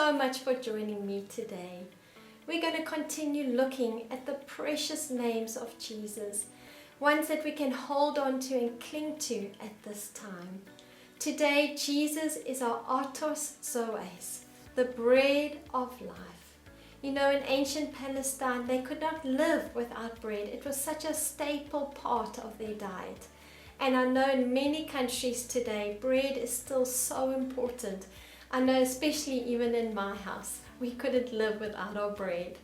so much for joining me today. We're going to continue looking at the precious names of Jesus, ones that we can hold on to and cling to at this time. Today, Jesus is our Artos Zoes, the bread of life. You know, in ancient Palestine, they could not live without bread. It was such a staple part of their diet. And I know in many countries today, bread is still so important. I know especially even in my house, we couldn't live without our bread.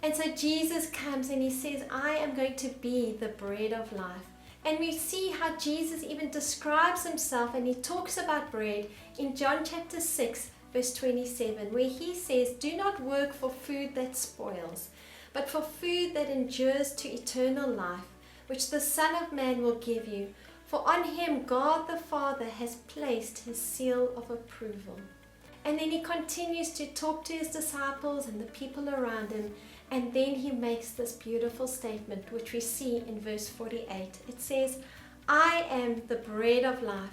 And so Jesus comes and he says, I am going to be the bread of life. And we see how Jesus even describes himself, and he talks about bread in John chapter 6, verse 27, where he says, do not work for food that spoils, but for food that endures to eternal life, which the Son of Man will give you. For on him God the Father has placed his seal of approval. And then he continues to talk to his disciples and the people around him. And then he makes this beautiful statement, which we see in verse 48. It says, I am the bread of life.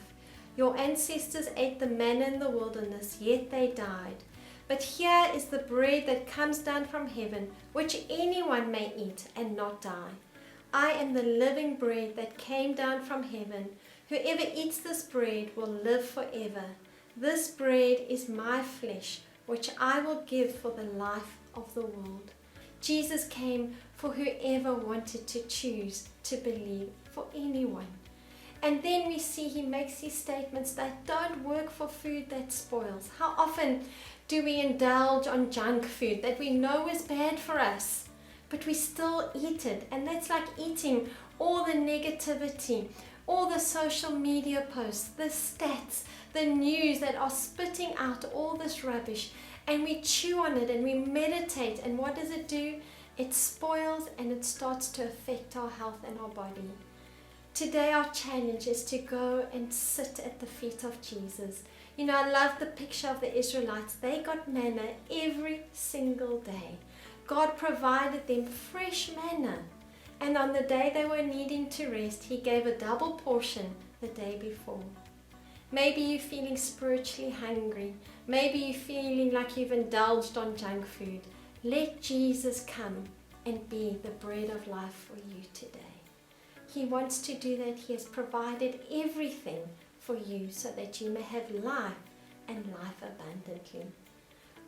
Your ancestors ate the manna in the wilderness, yet they died. But here is the bread that comes down from heaven, which anyone may eat and not die. I am the living bread that came down from heaven. Whoever eats this bread will live forever. This bread is my flesh, which I will give for the life of the world. Jesus came for whoever wanted to choose to believe, for anyone. And then we see he makes these statements that don't work for food that spoils. How often do we indulge on junk food that we know is bad for us, but we still eat it? And that's like eating all the negativity, all the social media posts, the stats, the news that are spitting out all this rubbish. And we chew on it and we meditate. And what does it do? It spoils and it starts to affect our health and our body. Today our challenge is to go and sit at the feet of Jesus. You know, I love the picture of the Israelites. They got manna every single day. God provided them fresh manna. And on the day they were needing to rest, he gave a double portion the day before. Maybe you're feeling spiritually hungry. Maybe you're feeling like you've indulged on junk food. Let Jesus come and be the bread of life for you today. He wants to do that. He has provided everything for you so that you may have life and life abundantly.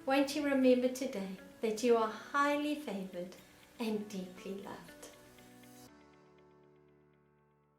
Won't you remember today that you are highly favored and deeply loved?